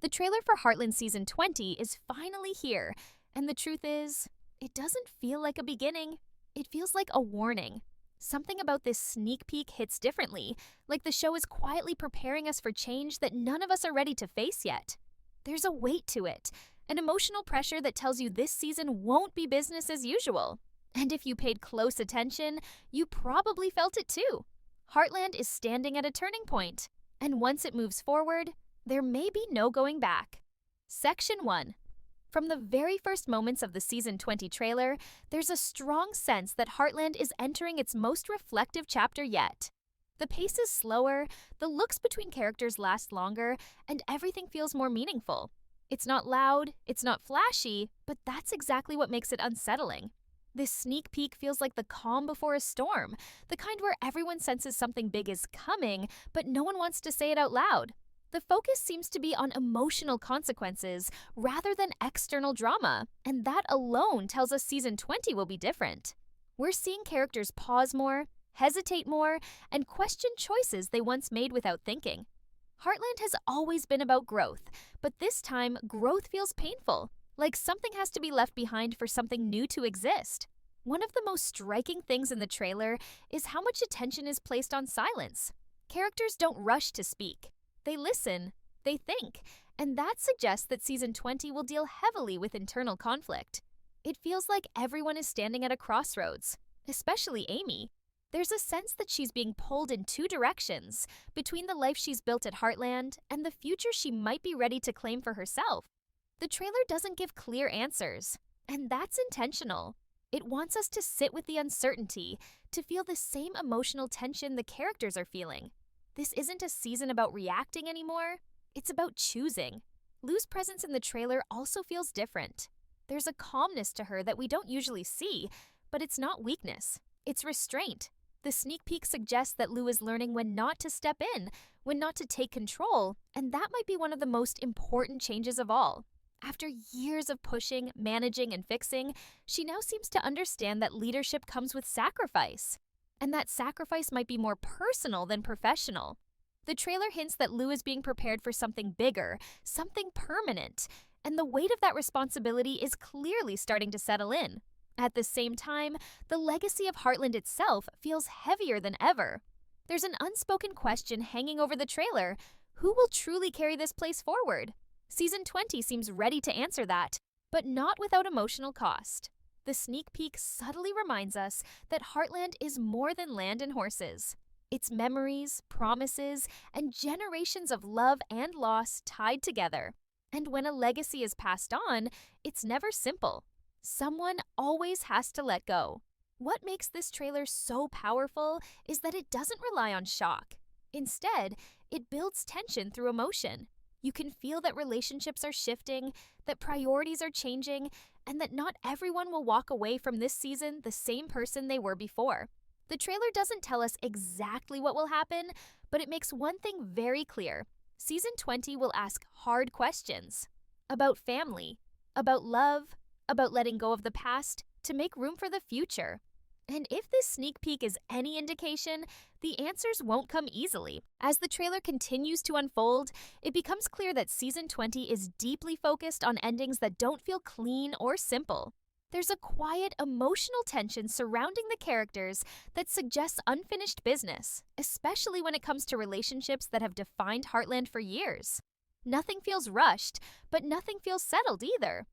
The trailer for Heartland Season 20 is finally here, and the truth is, it doesn't feel like a beginning. It feels like a warning. Something about this sneak peek hits differently, like the show is quietly preparing us for change that none of us are ready to face yet. There's a weight to it, an emotional pressure that tells you this season won't be business as usual. And if you paid close attention, you probably felt it too. Heartland is standing at a turning point, and once it moves forward, there may be no going back. Section 1. From the very first moments of the Season 20 trailer, there's a strong sense that Heartland is entering its most reflective chapter yet. The pace is slower, the looks between characters last longer, and everything feels more meaningful. It's not loud, it's not flashy, but that's exactly what makes it unsettling. This sneak peek feels like the calm before a storm, the kind where everyone senses something big is coming, but no one wants to say it out loud. The focus seems to be on emotional consequences rather than external drama, and that alone tells us Season 20 will be different. We're seeing characters pause more, hesitate more, and question choices they once made without thinking. Heartland has always been about growth, but this time growth feels painful, like something has to be left behind for something new to exist. One of the most striking things in the trailer is how much attention is placed on silence. Characters don't rush to speak. They listen, they think, and that suggests that Season 20 will deal heavily with internal conflict. It feels like everyone is standing at a crossroads, especially Amy. There's a sense that she's being pulled in two directions, between the life she's built at Heartland and the future she might be ready to claim for herself. The trailer doesn't give clear answers, and that's intentional. It wants us to sit with the uncertainty, to feel the same emotional tension the characters are feeling. This isn't a season about reacting anymore, it's about choosing. Lou's presence in the trailer also feels different. There's a calmness to her that we don't usually see, but it's not weakness, it's restraint. The sneak peek suggests that Lou is learning when not to step in, when not to take control, and that might be one of the most important changes of all. After years of pushing, managing, and fixing, she now seems to understand that leadership comes with sacrifice. And that sacrifice might be more personal than professional. The trailer hints that Lou is being prepared for something bigger, something permanent, and the weight of that responsibility is clearly starting to settle in. At the same time, the legacy of Heartland itself feels heavier than ever. There's an unspoken question hanging over the trailer: who will truly carry this place forward? Season 20 seems ready to answer that, but not without emotional cost. The sneak peek subtly reminds us that Heartland is more than land and horses. It's memories, promises, and generations of love and loss tied together. And when a legacy is passed on, it's never simple. Someone always has to let go. What makes this trailer so powerful is that it doesn't rely on shock. Instead, it builds tension through emotion. You can feel that relationships are shifting, that priorities are changing, and that not everyone will walk away from this season the same person they were before. The trailer doesn't tell us exactly what will happen, but it makes one thing very clear. Season 20 will ask hard questions about family, about love, about letting go of the past to make room for the future. And if this sneak peek is any indication, the answers won't come easily. As the trailer continues to unfold, it becomes clear that Season 20 is deeply focused on endings that don't feel clean or simple. There's a quiet, emotional tension surrounding the characters that suggests unfinished business, especially when it comes to relationships that have defined Heartland for years. Nothing feels rushed, but nothing feels settled either.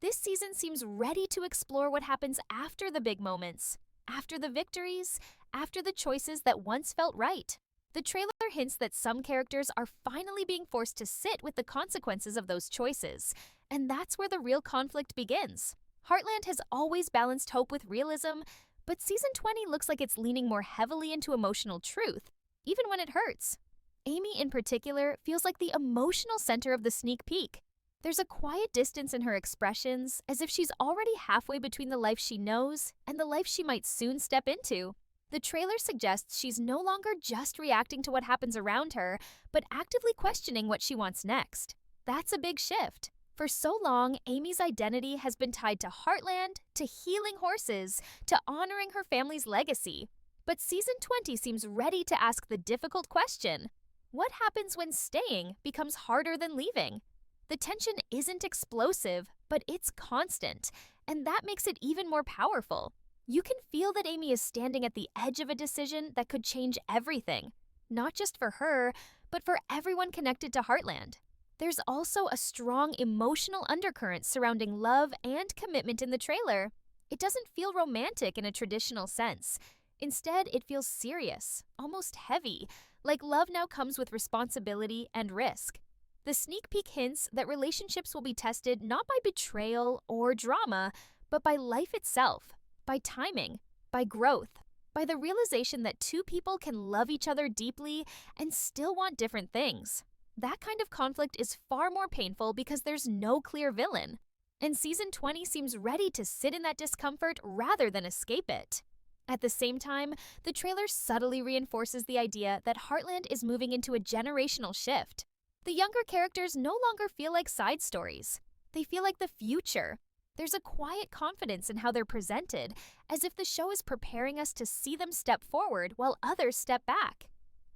This season seems ready to explore what happens after the big moments, after the victories, after the choices that once felt right. The trailer hints that some characters are finally being forced to sit with the consequences of those choices, and that's where the real conflict begins. Heartland has always balanced hope with realism, but Season 20 looks like it's leaning more heavily into emotional truth, even when it hurts. Amy, in particular, feels like the emotional center of the sneak peek. There's a quiet distance in her expressions, as if she's already halfway between the life she knows and the life she might soon step into. The trailer suggests she's no longer just reacting to what happens around her, but actively questioning what she wants next. That's a big shift. For so long, Amy's identity has been tied to Heartland, to healing horses, to honoring her family's legacy. But Season 20 seems ready to ask the difficult question: what happens when staying becomes harder than leaving? The tension isn't explosive, but it's constant, and that makes it even more powerful. You can feel that Amy is standing at the edge of a decision that could change everything, not just for her, but for everyone connected to Heartland. There's also a strong emotional undercurrent surrounding love and commitment in the trailer. It doesn't feel romantic in a traditional sense. Instead, it feels serious, almost heavy, like love now comes with responsibility and risk. The sneak peek hints that relationships will be tested not by betrayal or drama, but by life itself, by timing, by growth, by the realization that two people can love each other deeply and still want different things. That kind of conflict is far more painful because there's no clear villain. And season 20 seems ready to sit in that discomfort rather than escape it. At the same time, the trailer subtly reinforces the idea that Heartland is moving into a generational shift. The younger characters no longer feel like side stories. They feel like the future. There's a quiet confidence in how they're presented, as if the show is preparing us to see them step forward while others step back.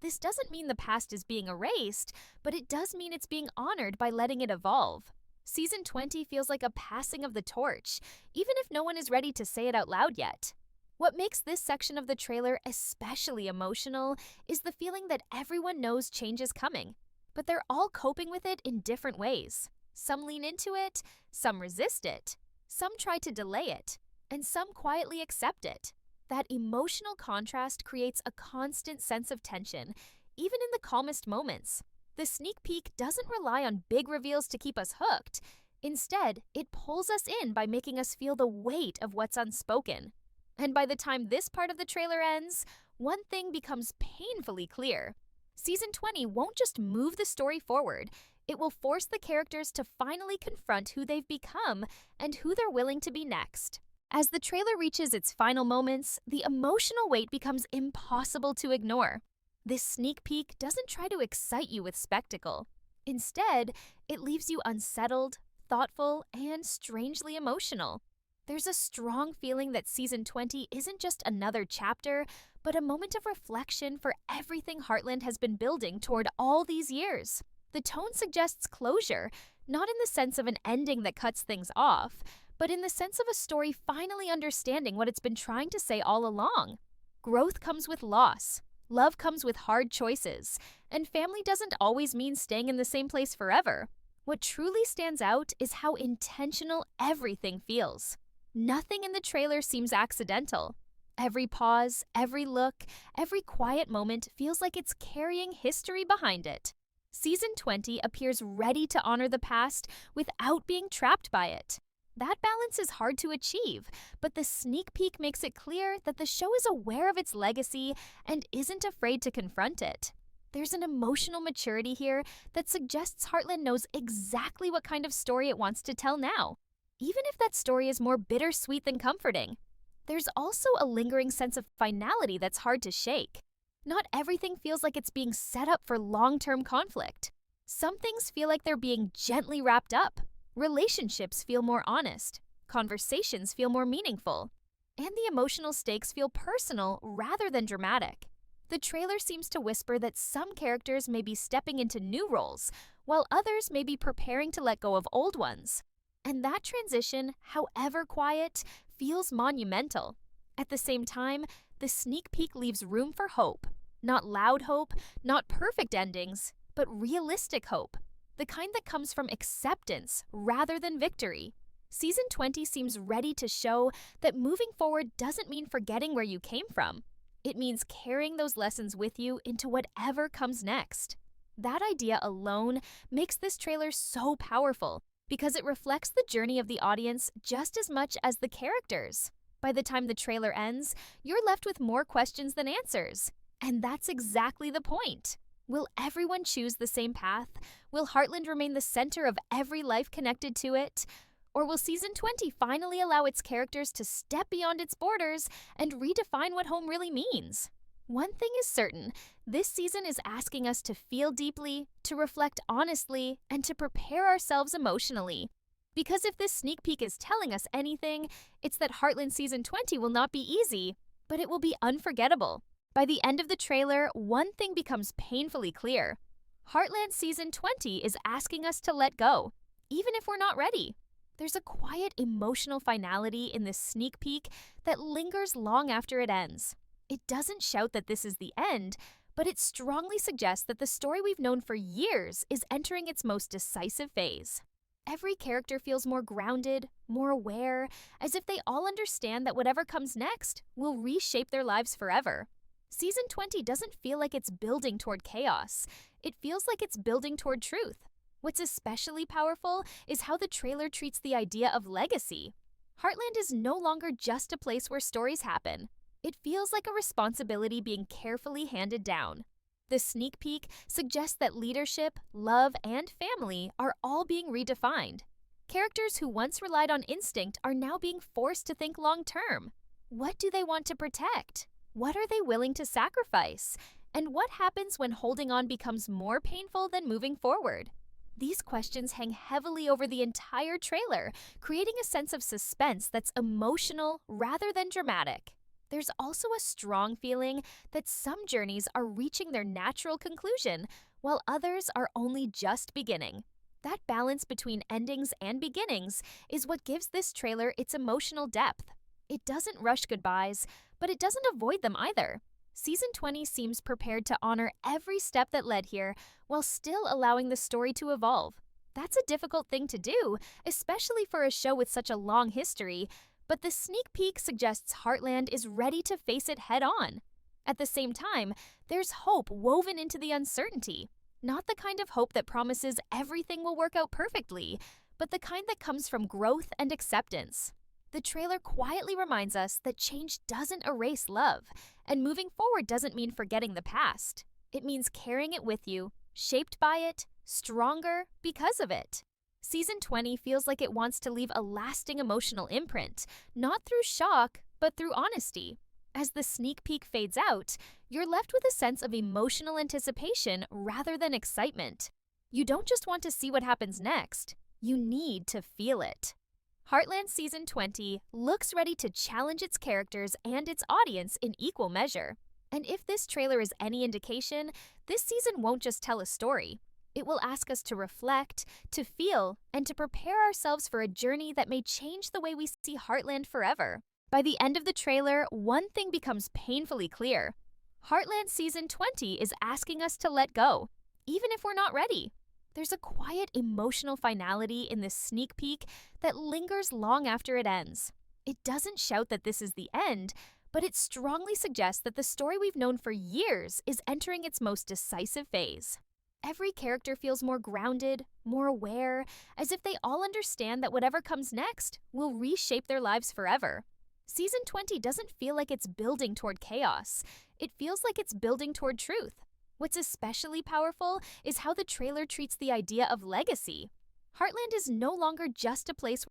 This doesn't mean the past is being erased, but it does mean it's being honored by letting it evolve. Season 20 feels like a passing of the torch, even if no one is ready to say it out loud yet. What makes this section of the trailer especially emotional is the feeling that everyone knows change is coming, but they're all coping with it in different ways. Some lean into it, some resist it, some try to delay it, and some quietly accept it. That emotional contrast creates a constant sense of tension, even in the calmest moments. The sneak peek doesn't rely on big reveals to keep us hooked. Instead, it pulls us in by making us feel the weight of what's unspoken. And by the time this part of the trailer ends, one thing becomes painfully clear. Season 20 won't just move the story forward, it will force the characters to finally confront who they've become and who they're willing to be next. As the trailer reaches its final moments, the emotional weight becomes impossible to ignore. This sneak peek doesn't try to excite you with spectacle. Instead, it leaves you unsettled, thoughtful, and strangely emotional. There's a strong feeling that season 20 isn't just another chapter, but a moment of reflection for everything Heartland has been building toward all these years. The tone suggests closure, not in the sense of an ending that cuts things off, but in the sense of a story finally understanding what it's been trying to say all along. Growth comes with loss, love comes with hard choices, and family doesn't always mean staying in the same place forever. What truly stands out is how intentional everything feels. Nothing in the trailer seems accidental. Every pause, every look, every quiet moment feels like it's carrying history behind it. Season 20 appears ready to honor the past without being trapped by it. That balance is hard to achieve, but the sneak peek makes it clear that the show is aware of its legacy and isn't afraid to confront it. There's an emotional maturity here that suggests Heartland knows exactly what kind of story it wants to tell now, even if that story is more bittersweet than comforting. There's also a lingering sense of finality that's hard to shake. Not everything feels like it's being set up for long-term conflict. Some things feel like they're being gently wrapped up. Relationships feel more honest, conversations feel more meaningful, and the emotional stakes feel personal rather than dramatic. The trailer seems to whisper that some characters may be stepping into new roles, while others may be preparing to let go of old ones. And that transition, however quiet, feels monumental. At the same time, the sneak peek leaves room for hope. Not loud hope, not perfect endings, but realistic hope. The kind that comes from acceptance rather than victory. Season 20 seems ready to show that moving forward doesn't mean forgetting where you came from. It means carrying those lessons with you into whatever comes next. That idea alone makes this trailer so powerful because it reflects the journey of the audience just as much as the characters. By the time the trailer ends, you're left with more questions than answers. And that's exactly the point. Will everyone choose the same path? Will Heartland remain the center of every life connected to it? Or will Season 20 finally allow its characters to step beyond its borders and redefine what home really means? One thing is certain, this season is asking us to feel deeply, to reflect honestly, and to prepare ourselves emotionally. Because if this sneak peek is telling us anything, it's that Heartland Season 20 will not be easy, but it will be unforgettable. By the end of the trailer, one thing becomes painfully clear. Heartland Season 20 is asking us to let go, even if we're not ready. There's a quiet emotional finality in this sneak peek that lingers long after it ends. It doesn't shout that this is the end, but it strongly suggests that the story we've known for years is entering its most decisive phase. Every character feels more grounded, more aware, as if they all understand that whatever comes next will reshape their lives forever. Season 20 doesn't feel like it's building toward chaos. It feels like it's building toward truth. What's especially powerful is how the trailer treats the idea of legacy. Heartland is no longer just a place where stories happen. It feels like a responsibility being carefully handed down. The sneak peek suggests that leadership, love, and family are all being redefined. Characters who once relied on instinct are now being forced to think long-term. What do they want to protect? What are they willing to sacrifice? And what happens when holding on becomes more painful than moving forward? These questions hang heavily over the entire trailer, creating a sense of suspense that's emotional rather than dramatic. There's also a strong feeling that some journeys are reaching their natural conclusion, while others are only just beginning. That balance between endings and beginnings is what gives this trailer its emotional depth. It doesn't rush goodbyes, but it doesn't avoid them either. Season 20 seems prepared to honor every step that led here, while still allowing the story to evolve. That's a difficult thing to do, especially for a show with such a long history, but the sneak peek suggests Heartland is ready to face it head-on. At the same time, there's hope woven into the uncertainty. Not the kind of hope that promises everything will work out perfectly, but the kind that comes from growth and acceptance. The trailer quietly reminds us that change doesn't erase love, and moving forward doesn't mean forgetting the past. It means carrying it with you, shaped by it, stronger because of it. Season 20 feels like it wants to leave a lasting emotional imprint, not through shock, but through honesty. As the sneak peek fades out, you're left with a sense of emotional anticipation rather than excitement. You don't just want to see what happens next, you need to feel it. Heartland Season 20 looks ready to challenge its characters and its audience in equal measure. And if this trailer is any indication, this season won't just tell a story. It will ask us to reflect, to feel, and to prepare ourselves for a journey that may change the way we see Heartland forever. By the end of the trailer, one thing becomes painfully clear. Heartland Season 20 is asking us to let go, even if we're not ready. There's a quiet emotional finality in this sneak peek that lingers long after it ends. It doesn't shout that this is the end, but it strongly suggests that the story we've known for years is entering its most decisive phase. Every character feels more grounded, more aware, as if they all understand that whatever comes next will reshape their lives forever. Season 20 doesn't feel like it's building toward chaos. It feels like it's building toward truth. What's especially powerful is how the trailer treats the idea of legacy. Heartland is no longer just a place